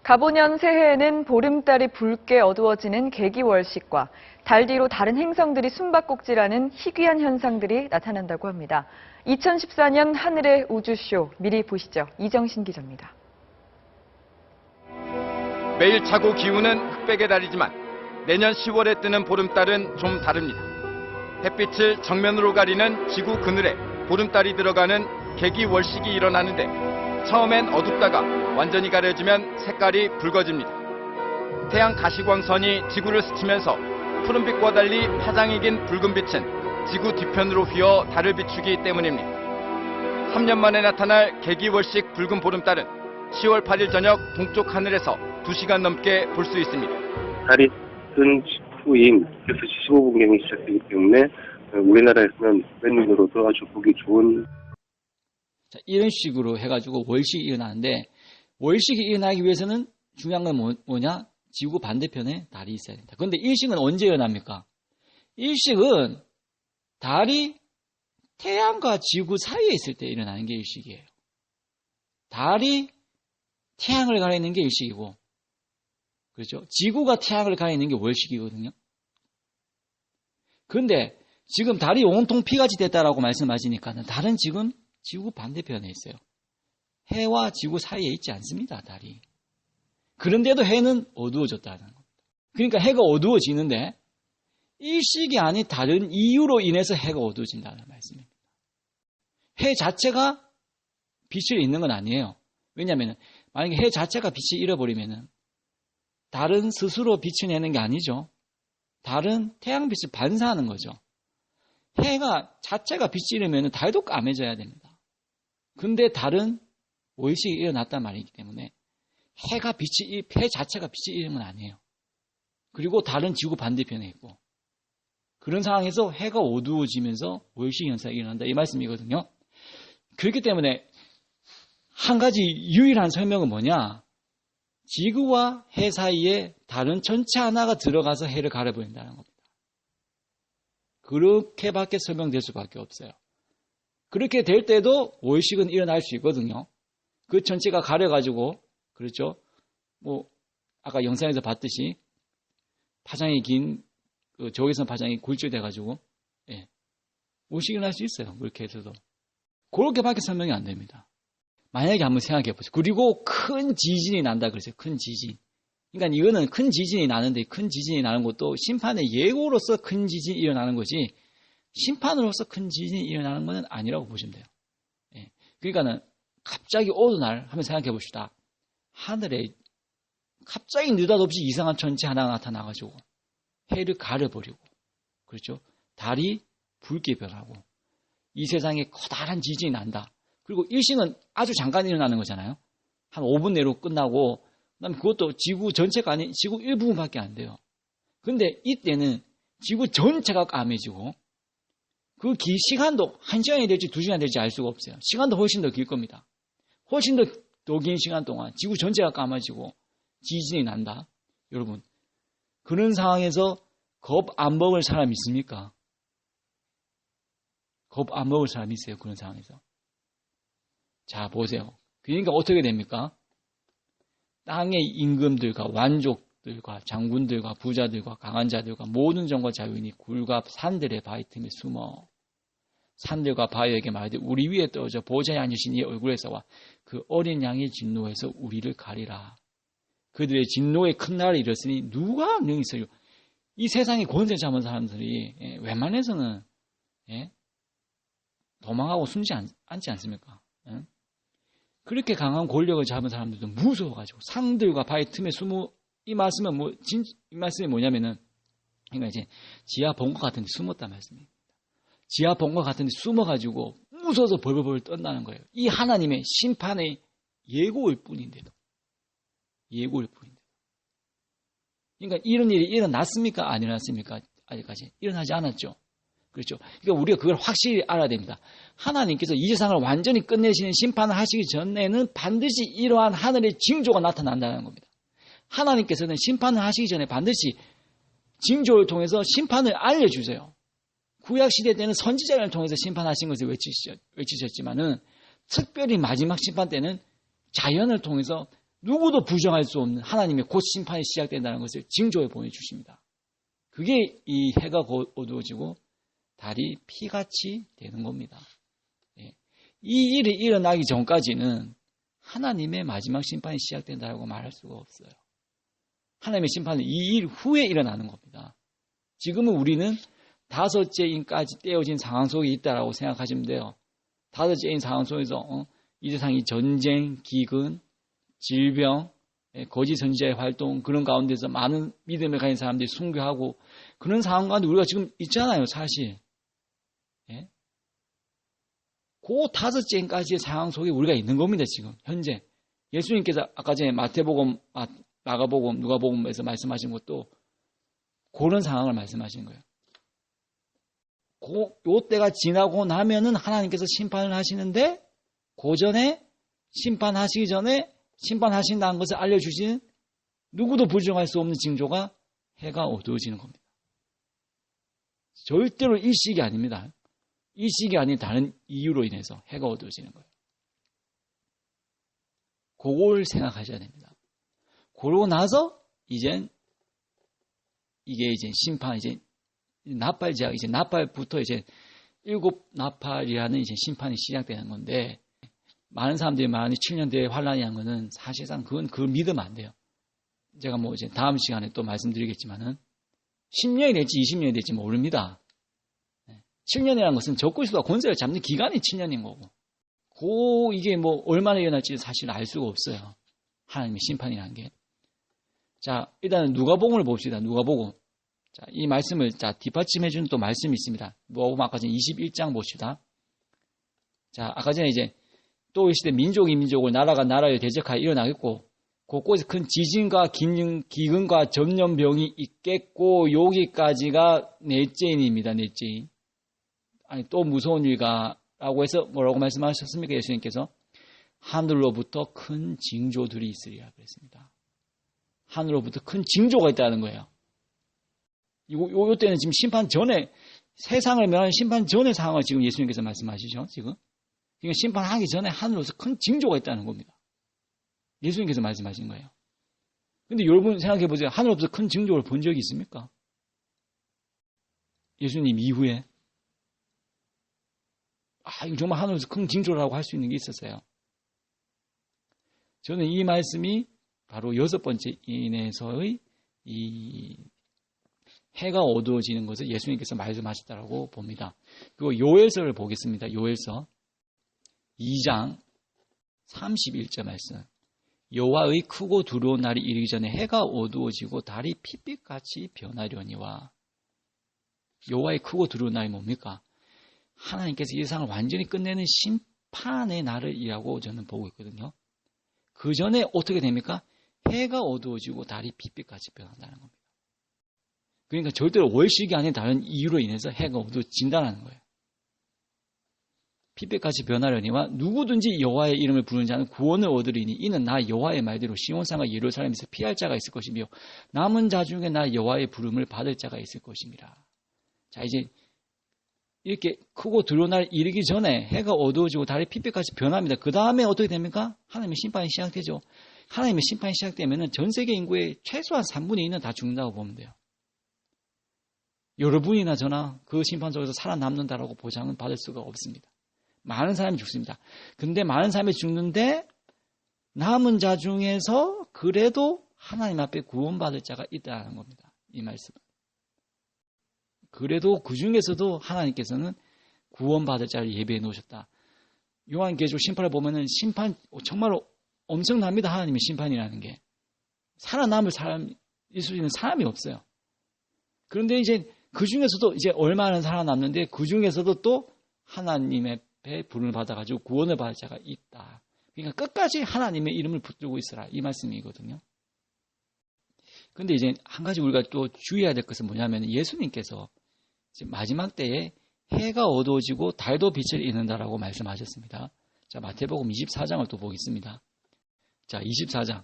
가보년 새해에는 보름달이 붉게 어두워지는 개기월식과 달 뒤로 다른 행성들이 숨바꼭질하는 희귀한 현상들이 나타난다고 합니다. 2014년 하늘의 우주쇼 미리 보시죠. 이정신 기자입니다. 매일 차고 기우는 흑백의 달이지만 내년 10월에 뜨는 보름달은 좀 다릅니다. 햇빛을 정면으로 가리는 지구 그늘에 보름달이 들어가는 개기월식이 일어나는데 처음엔 어둡다가 완전히 가려지면 색깔이 붉어집니다. 태양 가시광선이 지구를 스치면서 푸른빛과 달리 파장이 긴 붉은 빛은 지구 뒤편으로 휘어 달을 비추기 때문입니다. 3년 만에 나타날 개기월식 붉은 보름달은 10월 8일 저녁 동쪽 하늘에서 2시간 넘게 볼 수 있습니다. 달이 뜬 직후인 6시 15분경에 시작되기 때문에 우리나라에서는 왼눈으로도 아주 보기 좋은 자, 이런 식으로 해가지고 월식이 일어나는데 월식이 일어나기 위해서는 중요한 건 뭐냐? 지구 반대편에 달이 있어야 된다. 그런데 일식은 언제 일어납니까? 일식은 달이 태양과 지구 사이에 있을 때 일어나는 게 일식이에요. 달이 태양을 가리는 게 일식이고 그렇죠? 지구가 태양을 가리는 게 월식이거든요. 그런데 지금 달이 온통 피같이 됐다라고 말씀하시니까 달은 지금 지구 반대편에 있어요. 해와 지구 사이에 있지 않습니다, 달이. 그런데도 해는 어두워졌다는 겁니다. 그러니까 해가 어두워지는데 일식이 아닌 다른 이유로 인해서 해가 어두워진다는 말씀입니다. 해 자체가 빛을 잃는 건 아니에요. 왜냐하면 만약에 해 자체가 빛을 잃어버리면 달은 스스로 빛을 내는 게 아니죠. 달은 태양빛을 반사하는 거죠. 해가 자체가 빛을 잃으면 달도 까매져야 됩니다. 근데 달은 월식이 일어났단 말이기 때문에 해 자체가 빛이 잃은 건 아니에요. 그리고 달은 지구 반대편에 있고 그런 상황에서 해가 어두워지면서 월식 현상이 일어난다 이 말씀이거든요. 그렇기 때문에 한 가지 유일한 설명은 뭐냐? 지구와 해 사이에 다른 천체 하나가 들어가서 해를 가려버린다는 겁니다. 그렇게밖에 설명될 수밖에 없어요. 그렇게 될 때도 월식은 일어날 수 있거든요. 그 전체가 가려가지고, 그렇죠? 아까 영상에서 봤듯이, 파장이 긴, 적외선 파장이 굴절돼가지고, 월식이 일어날 수 있어요. 그렇게 해서도. 그렇게밖에 설명이 안 됩니다. 만약에 한번 생각해 보세요. 그리고 큰 지진이 난다 그랬어요. 큰 지진. 그러니까 이거는 큰 지진이 나는데 큰 지진이 나는 것도 심판의 예고로서 큰 지진이 일어나는 거지 심판으로서 큰 지진이 일어나는 것은 아니라고 보시면 돼요. 예. 그러니까는 갑자기 어느 날 한번 생각해 봅시다. 하늘에 갑자기 느닷없이 이상한 천체 하나가 나타나가지고 해를 가려버리고 그렇죠? 달이 붉게 변하고 이 세상에 커다란 지진이 난다. 그리고 일시는 아주 잠깐 일어나는 거잖아요. 한 5분 내로 끝나고 그다음에 그것도 지구 전체가 아닌 지구 일부분밖에 안 돼요. 근데 이때는 지구 전체가 까매지고 그 시간도 1시간이 될지 2시간이 될지 알 수가 없어요. 시간도 훨씬 더 길 겁니다. 훨씬 더 긴 시간 동안 지구 전체가 까매지고 지진이 난다. 여러분 그런 상황에서 겁 안 먹을 사람 있습니까? 겁 안 먹을 사람이 있어요. 그런 상황에서. 자 보세요. 그러니까 어떻게 됩니까? 땅의 임금들과 완족들과 장군들과 부자들과 강한 자들과 모든 정과 자유인이 굴과 산들의 바위 틈에 숨어 산들과 바위에게 말하되 우리 위에 떨어져 보좌에 앉으신 이 얼굴에서와 그 어린 양의 진노에서 우리를 가리라. 그들의 진노의 큰 날이 이르렀으니 누가 능히 있어요. 이 세상에 권세 잡은 사람들이 웬만해서는 도망하고 숨지 않지 않습니까? 그렇게 강한 권력을 잡은 사람들도 무서워가지고 상들과 바위 틈에 숨어 이 말씀은 이 말씀이 뭐냐면은 그러니까 이제 지하 벙커 같은 데 숨었다 말씀입니다. 지하 벙커 같은 데 숨어가지고 무서워서 벌벌벌 떤다는 거예요. 이 하나님의 심판의 예고일 뿐인데도. 그러니까 이런 일이 일어났습니까? 안 일어났습니까? 아직까지 일어나지 않았죠. 그렇죠. 그러니까 우리가 그걸 확실히 알아야 됩니다. 하나님께서 이 세상을 완전히 끝내시는 심판을 하시기 전에는 반드시 이러한 하늘의 징조가 나타난다는 겁니다. 하나님께서는 심판을 하시기 전에 반드시 징조를 통해서 심판을 알려주세요. 구약시대 때는 선지자를 통해서 심판하신 것을 외치셨지만은 특별히 마지막 심판 때는 자연을 통해서 누구도 부정할 수 없는 하나님의 곧 심판이 시작된다는 것을 징조에 보내주십니다. 그게 이 해가 어두워지고 달이 피같이 되는 겁니다. 이 일이 일어나기 전까지는 하나님의 마지막 심판이 시작된다고 말할 수가 없어요. 하나님의 심판은 이 일 후에 일어나는 겁니다. 지금은 우리는 다섯째 인까지 떼어진 상황 속에 있다라고 생각하시면 돼요. 다섯째 인 상황 속에서 이 세상이 전쟁, 기근, 질병, 거짓 선지자의 활동 그런 가운데서 많은 믿음을 가진 사람들이 순교하고 그런 상황 가운데 우리가 지금 있잖아요. 사실. 그 다섯째 인까지의 상황 속에 우리가 있는 겁니다. 지금 현재. 예수님께서 아까 전에 마태복음, 마가복음, 누가복음에서 말씀하신 것도 그런 상황을 말씀하신 거예요. 요 때가 지나고 나면은 하나님께서 심판을 하시는데 그 전에 심판하시기 전에 심판하신다는 것을 알려주신 누구도 부정할 수 없는 징조가 해가 어두워지는 겁니다. 절대로 일식이 아닙니다. 일식이 아닌 다른 이유로 인해서 해가 어두워지는 거예요. 그걸 생각하셔야 됩니다. 그러고 나서 이게 이제 심판, 이제 나팔 제약, 이제 나팔부터 이제 7나팔이라는 이제 심판이 시작되는 건데, 많은 사람들이 말하는 7년 뒤에 환란이 한 거는 사실상 그걸 믿으면 안 돼요. 제가 뭐 이제 다음 시간에 또 말씀드리겠지만은 10년이 될지 20년이 될지 모릅니다. 7년이라는 것은 적그리스도가 권세를 잡는 기간이 7년인 거고, 이게 뭐 얼마나 일어날지 사실 알 수가 없어요. 하나님의 심판이라는 게. 자, 일단은 누가복음을 봅시다. 누가복음. 자, 이 말씀을 뒷받침해주는 또 말씀이 있습니다. 누가복음 아까 전에 21장 봅시다. 자, 아까 전에 이제 또 이 시대 민족이 민족을 나라가 나라를 대적하여 일어나겠고 곳곳에 큰 지진과 기근과 전염병이 있겠고 여기까지가 넷째인입니다. 넷째인. 아니 또 무서운 일가라고 해서 뭐라고 말씀하셨습니까? 예수님께서 하늘로부터 큰 징조들이 있으리라 그랬습니다. 하늘로부터 큰 징조가 있다는 거예요. 요 때는 지금 심판 전에 세상을 멸하는 심판 전의 상황을 지금 예수님께서 말씀하시죠. 지금 그러니까 심판하기 전에 하늘로서 큰 징조가 있다는 겁니다. 예수님께서 말씀하신 거예요. 근데 여러분 생각해 보세요. 하늘로부터 큰 징조를 본 적이 있습니까? 예수님 이후에 이거 정말 하늘로서 큰 징조라고 할 수 있는 게 있었어요. 저는 이 말씀이 바로 6번째 인에서의 이 해가 어두워지는 것을 예수님께서 말씀하셨다고 봅니다. 그리고 요엘서를 보겠습니다. 요엘서 2장 31절 말씀. 여호와의 크고 두려운 날이 이르기 전에 해가 어두워지고 달이 핏빛같이 변하려니와. 여호와의 크고 두려운 날이 뭡니까? 하나님께서 이 세상을 완전히 끝내는 심판의 날이라고 저는 보고 있거든요. 그 전에 어떻게 됩니까? 해가 어두워지고 달이 핏빛같이 변한다는 겁니다. 그러니까 절대로 월식이 아닌 다른 이유로 인해서 해가 어두워진다는 거예요. 핏빛같이 변하려니와 누구든지 여호와의 이름을 부르는 자는 구원을 얻으리니 이는 나 여호와의 말대로 시온산과 예루살렘에서 피할 자가 있을 것이며 남은 자 중에 나 여호와의 부름을 받을 자가 있을 것입니다. 자, 이제 이렇게 크고 두려운 날 이르기 전에 해가 어두워지고 달이 핏빛같이 변합니다. 그 다음에 어떻게 됩니까? 하나님의 심판이 시작되죠. 하나님의 심판이 시작되면 전 세계 인구의 최소한 3분의 2는 다 죽는다고 보면 돼요. 여러분이나 저나 그 심판 속에서 살아남는다라고 보장은 받을 수가 없습니다. 많은 사람이 죽습니다. 근데 많은 사람이 죽는데 남은 자 중에서 그래도 하나님 앞에 구원받을 자가 있다는 겁니다. 이 말씀은. 그래도 그 중에서도 하나님께서는 구원받을 자를 예비해 놓으셨다. 요한계시록 심판을 보면은 심판 정말로 엄청납니다. 하나님의 심판이라는 게. 살아남을 사람, 있을 수 있는 사람이 없어요. 그런데 이제 그 중에서도 이제 얼마나 살아남는데 그 중에서도 또 하나님의 배 부름을 받아가지고 구원을 받을 자가 있다. 그러니까 끝까지 하나님의 이름을 붙들고 있어라. 이 말씀이거든요. 근데 이제 한 가지 우리가 또 주의해야 될 것은 뭐냐면 예수님께서 마지막 때에 해가 어두워지고 달도 빛을 잃는다라고 말씀하셨습니다. 자, 마태복음 24장을 또 보겠습니다. 자, 24장.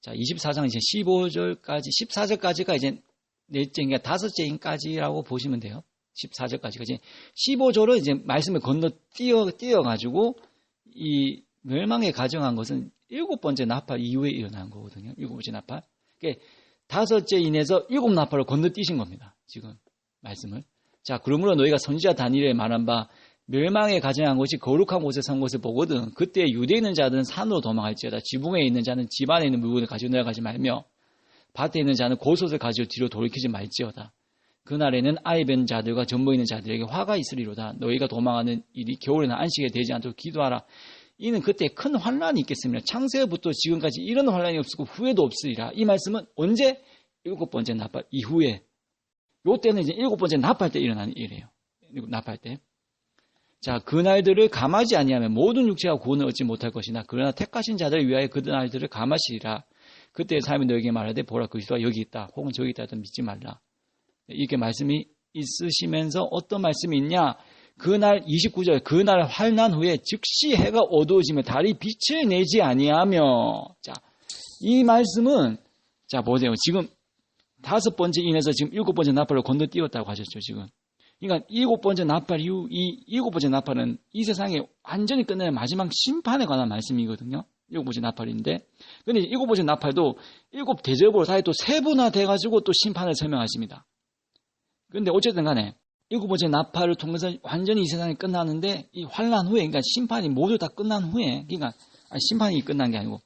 자, 24장 이제 15절까지, 14절까지가 이제 넷째, 그러니까 다섯째 인까지라고 보시면 돼요. 14절까지가 이제 15절은 이제 말씀을 건너 띄어가지고 이 멸망에 가정한 것은 7번째 나팔 이후에 일어난 거거든요. 7번째 나팔. 그러니까 다섯째 인에서 7나팔을 건너뛰신 겁니다. 지금 말씀을. 자, 그러므로 너희가 선지자 다니엘에 말한 바 멸망에 가정한 것이 거룩한 곳에 선 것을 보거든 그때 유대에 있는 자들은 산으로 도망할지어다. 지붕에 있는 자는 집 안에 있는 물건을 가지고 내려가지 말며 밭에 있는 자는 고솥을 가지고 뒤로 돌이키지 말지어다. 그날에는 아이 뵌 자들과 젖먹 있는 자들에게 화가 있으리로다. 너희가 도망하는 일이 겨울에는 안식에 되지 않도록 기도하라. 이는 그때 큰 환란이 있겠습니다. 창세부터 지금까지 이런 환란이 없었고 후에도 없으리라. 이 말씀은 언제? 7번째 나팔 이후에. 요때는 이제 7번째 나팔 때 일어나는 일이에요. 나팔 때. 자, 그 날들을 감하지 아니하면 모든 육체가 구원을 얻지 못할 것이나 그러나 택하신 자들을 위하여 그 날들을 감하시리라. 그때의 삶이 너에게 말하되 보라 그리스도가 여기 있다. 혹은 저기 있다. 하든 믿지 말라. 이렇게 말씀이 있으시면서 어떤 말씀이 있냐? 그날 29절 그날 환난 후에 즉시 해가 어두워지며 달이 빛을 내지 아니하며 자, 이 말씀은 자 보세요. 지금 5번째 인에서 지금 7번째 나팔을 건너뛰었다고 하셨죠. 지금. 그러니까 7번째 나팔 이후 이 7번째 나팔은 이 세상에 완전히 끝내는 마지막 심판에 관한 말씀이거든요. 7번째 나팔인데 근데 7번째 나팔도 7대접으로 사이 또 세분화돼가지고 또 심판을 설명하십니다. 그런데 어쨌든 간에 7번째 나팔을 통해서 완전히 이 세상이 끝나는데 이 환란 후에 그러니까 심판이 모두 다 끝난 후에 그러니까 심판이 끝난 게 아니고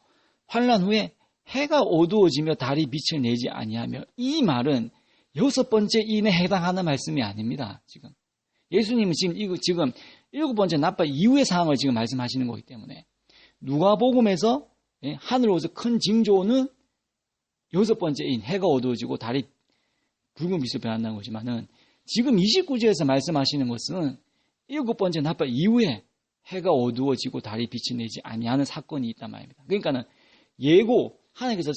환란 후에 해가 어두워지며 달이 빛을 내지 아니하며 이 말은 6번째 인에 해당하는 말씀이 아닙니다. 지금 예수님은 지금 7번째 나팔 이후의 상황을 지금 말씀하시는 거기 때문에 누가복음에서 하늘로서 큰 징조는 6번째 인 해가 어두워지고 달이 붉은 빛으로 변한다는 거지만은 지금 29절에서 말씀하시는 것은 7번째 나팔 이후에 해가 어두워지고 달이 빛이 내지 아니하는 사건이 있단 말입니다. 그러니까는 예고 하나님께서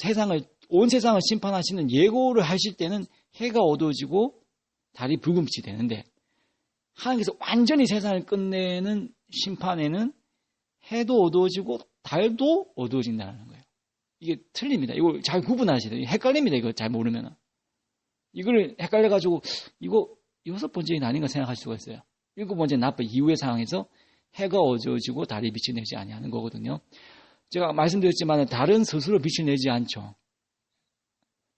온 세상을 심판하시는 예고를 하실 때는 해가 어두워지고 달이 붉은 빛이 되는데 하나님께서 완전히 세상을 끝내는 심판에는 해도 어두워지고 달도 어두워진다는 거예요. 이게 틀립니다. 이걸 잘 구분하셔야 돼요. 헷갈립니다. 이거 잘 모르면은. 이걸 헷갈려가지고 이거 6번째는 아닌가 생각할 수가 있어요. 7번째 나팔 이후의 상황에서 해가 어두워지고 달이 빛을 내지 아니하는 거거든요. 제가 말씀드렸지만 달은 스스로 빛을 내지 않죠.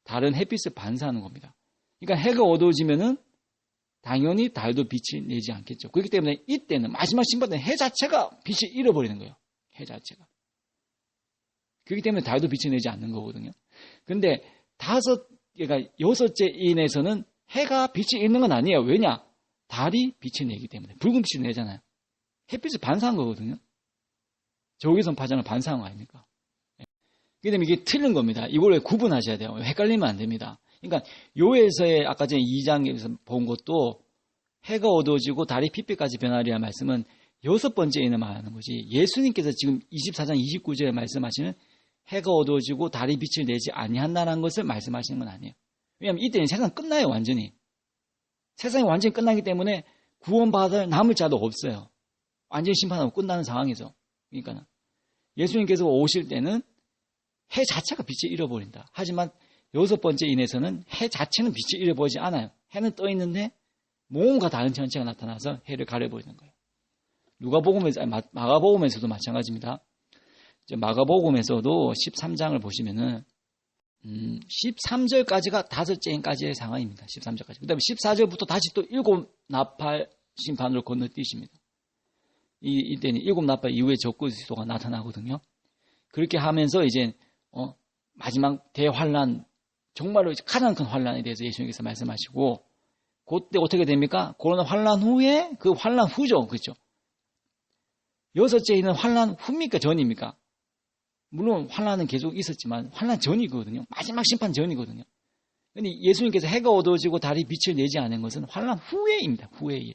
달은 햇빛을 반사하는 겁니다. 그러니까 해가 어두워지면은 당연히 달도 빛을 내지 않겠죠. 그렇기 때문에 이때는 마지막 심판 때는 해 자체가 빛을 잃어버리는 거예요. 해 자체가. 그렇기 때문에 달도 빛을 내지 않는 거거든요. 근데 그러니까 여섯째 인에서는 해가 빛을 잃는 건 아니에요. 왜냐? 달이 빛을 내기 때문에. 붉은 빛을 내잖아요. 햇빛을 반사한 거거든요. 저기선 파장을 반사한 거 아닙니까? 그렇기 때문에 이게 틀린 겁니다. 이걸 구분하셔야 돼요. 헷갈리면 안 됩니다. 그러니까 요에서의 아까 전에 2장에서 본 것도 해가 어두워지고 달이 핏빛까지 변하리라는 말씀은 여섯 번째 인을 말하는 거지. 예수님께서 지금 24장 29절에 말씀하시는 해가 어두워지고 달이 빛을 내지 아니한다는 것을 말씀하시는 건 아니에요. 왜냐하면 이때는 세상 끝나요, 완전히. 세상이 완전히 끝나기 때문에 구원받을 남을 자도 없어요. 완전히 심판하고 끝나는 상황에서. 그러니까 예수님께서 오실 때는 해 자체가 빛을 잃어버린다. 하지만 여섯 번째 인에서는 해 자체는 빛을 잃어버리지 않아요. 해는 떠 있는데 뭔가 다른 전체가 나타나서 해를 가려버리는 거예요. 마가복음에서도 마찬가지입니다. 마가복음에서도 13장을 보시면은 13절까지가 다섯째 인까지의 상황입니다. 13절까지. 그 다음에 14절부터 다시 또 일곱 나팔 심판으로 건너뛰십니다. 이때는 일곱 나팔 이후에 적그리스도가 나타나거든요. 그렇게 하면서 이제 마지막 대환란, 정말로 가장 큰 환란에 대해서 예수님께서 말씀하시고, 그때 어떻게 됩니까? 그런 환란 후에 그 환란 후죠, 그렇죠? 여섯째 인은 환란 후입니까, 전입니까? 물론 환란은 계속 있었지만 환란 전이거든요. 마지막 심판 전이거든요. 근데 예수님께서 해가 어두워지고 달이 빛을 내지 않은 것은 환란 후에입니다. 후에.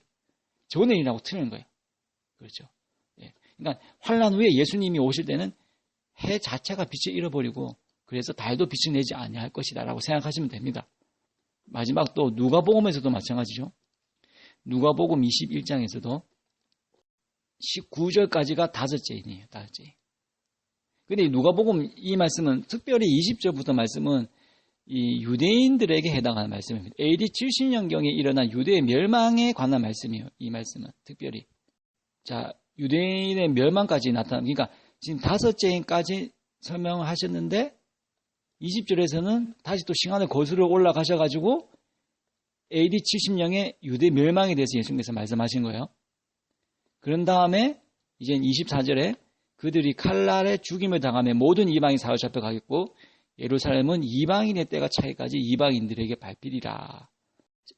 전에이라고 틀린 거예요. 그렇죠. 예. 그러니까 환란 후에 예수님이 오실 때는 해 자체가 빛을 잃어버리고 그래서 달도 빛을 내지 아니할 것이다라고 생각하시면 됩니다. 마지막 또 누가복음에서도 마찬가지죠. 누가복음 21장에서도 19절까지가 다섯째 인이에요. 다섯째 인. 근데 누가복음 이 말씀은 특별히 20절부터 말씀은 이 유대인들에게 해당하는 말씀입니다. AD 70년경에 일어난 유대의 멸망에 관한 말씀이에요. 이 말씀은 특별히. 자, 유대인의 멸망까지 나타납니다. 그러니까 지금 다섯째 인까지 설명을 하셨는데 20절에서는 다시 또 시간을 거슬러 올라가셔가지고 AD 70년의 유대 멸망에 대해서 예수님께서 말씀하신 거예요. 그런 다음에 이제 24절에 그들이 칼날에 죽임을 당하며 모든 이방인 사로잡혀 가겠고 예루살렘은 이방인의 때가 차기까지 이방인들에게 밟히리라.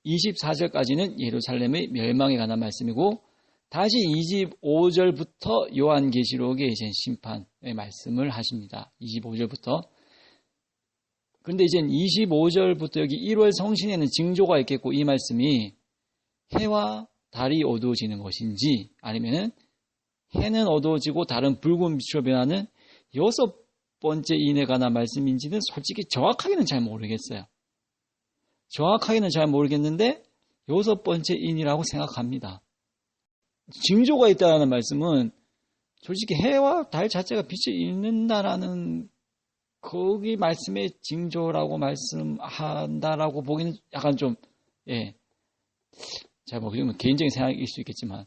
24절까지는 예루살렘의 멸망에 관한 말씀이고 다시 25절부터 요한계시록의 이제 심판의 말씀을 하십니다. 25절부터. 그런데 이제 25절부터 여기 1월 성신에는 징조가 있겠고 이 말씀이 해와 달이 어두워지는 것인지 아니면은 해는 어두워지고 달은 붉은 빛으로 변하는 여섯 번째 인에 관한 말씀인지는 솔직히 정확하게는 잘 모르겠어요. 정확하게는 잘 모르겠는데 여섯 번째 인이라고 생각합니다. 징조가 있다는 말씀은 솔직히 해와 달 자체가 빛을 잃는다라는 거기 말씀의 징조라고 말씀한다라고 보기는 약간 좀 잘 모르겠지만 개인적인 생각일 수 있겠지만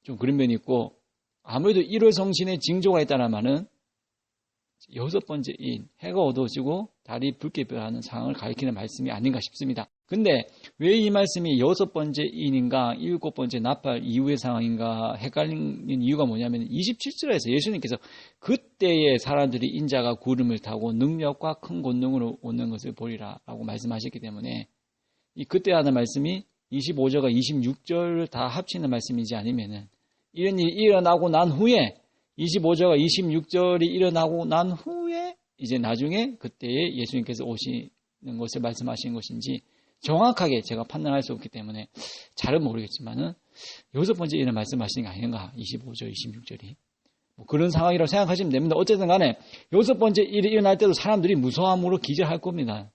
좀 그런 면이 있고 아무래도 1월 성신의 징조가 있다는 말은 여섯 번째 인, 해가 어두워지고 달이 붉게 변하는 상황을 가리키는 말씀이 아닌가 싶습니다. 근데 왜 이 말씀이 여섯 번째 인인가 일곱 번째 나팔 이후의 상황인가 헷갈리는 이유가 뭐냐면 27절에서 예수님께서 그때의 사람들이 인자가 구름을 타고 능력과 큰 권능으로 오는 것을 보리라 라고 말씀하셨기 때문에 이 그때 하는 말씀이 25절과 26절을 다 합치는 말씀이지 아니면은 이런 일이 일어나고 난 후에 25절과 26절이 일어나고 난 후에 이제 나중에 그때에 예수님께서 오시는 것을 말씀하시는 것인지 정확하게 제가 판단할 수 없기 때문에 잘은 모르겠지만은 여섯 번째 일을 말씀하시는 게 아닌가 25절, 26절이 뭐 그런 상황이라고 생각하시면 됩니다. 어쨌든 간에 여섯 번째 일이 일어날 때도 사람들이 무서움으로 기절할 겁니다.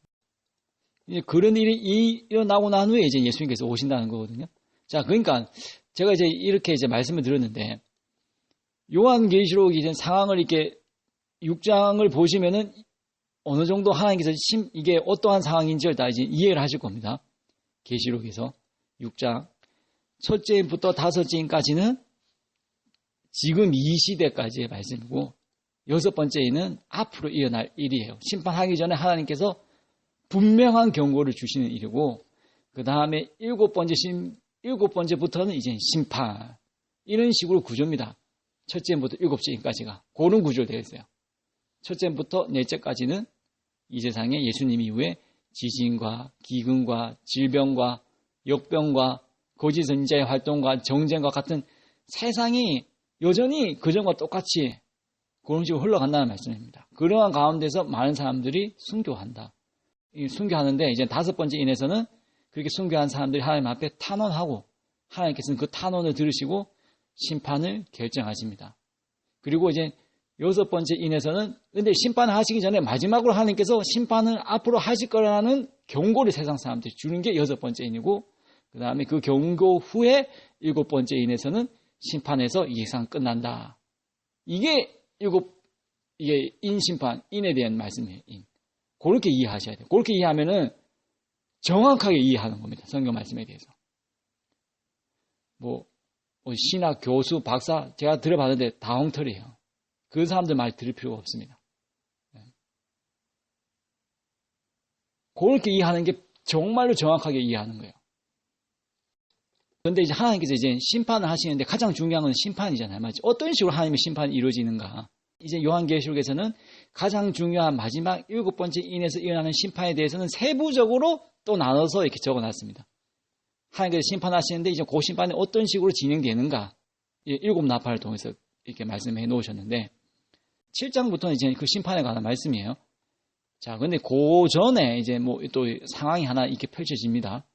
이제 그런 일이 일어나고 난 후에 이제 예수님께서 오신다는 거거든요. 자, 그러니까 제가 이제 이렇게 이제 말씀을 드렸는데 요한계시록 이제 상황을 이렇게 6장을 보시면은 어느 정도 하나님께서 이게 어떠한 상황인지를 다 이제 이해를 하실 겁니다. 계시록에서 6장 첫째부터 다섯째까지는 지금 이 시대까지의 말씀이고 여섯 번째는 앞으로 일어날 일이에요. 심판하기 전에 하나님께서 분명한 경고를 주시는 일이고 그 다음에 일곱 번째부터는 이제 심판 이런 식으로 구조입니다. 첫째부터 일곱째까지가 그런 구조로 되어 있어요. 첫째부터 넷째까지는 이 세상에 예수님 이후에 지진과 기근과 질병과 역병과 거짓 선지자의 활동과 정쟁과 같은 세상이 여전히 그전과 똑같이 그런 식으로 흘러간다는 말씀입니다. 그러한 가운데서 많은 사람들이 순교한다. 순교하는데 이제 5번째 인에서는 그렇게 순교한 사람들이 하나님 앞에 탄원하고 하나님께서는 그 탄원을 들으시고 심판을 결정하십니다. 그리고 이제 6번째 인에서는 근데 심판을 하시기 전에 마지막으로 하나님께서 심판을 앞으로 하실 거라는 경고를 세상 사람들이 주는 게 6번째 인이고 그 다음에 그 경고 후에 7번째 인에서는 심판에서 이 세상 끝난다. 이게 인심판, 인에 대한 말씀이에요. 그렇게 이해하셔야 돼요. 그렇게 이해하면은 정확하게 이해하는 겁니다. 성경 말씀에 대해서. 신학 교수, 박사 제가 들어봤는데 다 엉터리예요. 그 사람들 말 들을 필요가 없습니다. 그렇게 이해하는 게 정말로 정확하게 이해하는 거예요. 그런데 이제 하나님께서 이제 심판을 하시는데 가장 중요한 건 심판이잖아요. 맞죠? 어떤 식으로 하나님의 심판이 이루어지는가. 이제 요한계시록에서는 가장 중요한 마지막 7번째 인에서 일어나는 심판에 대해서는 세부적으로 또 나눠서 이렇게 적어놨습니다. 하나님께서 심판하시는데 이제 그 심판이 어떤 식으로 진행되는가. 7나팔을 통해서 이렇게 말씀해 놓으셨는데 7장부터는 이제 그 심판에 관한 말씀이에요. 자, 근데 그 전에 이제 또 상황이 하나 이렇게 펼쳐집니다.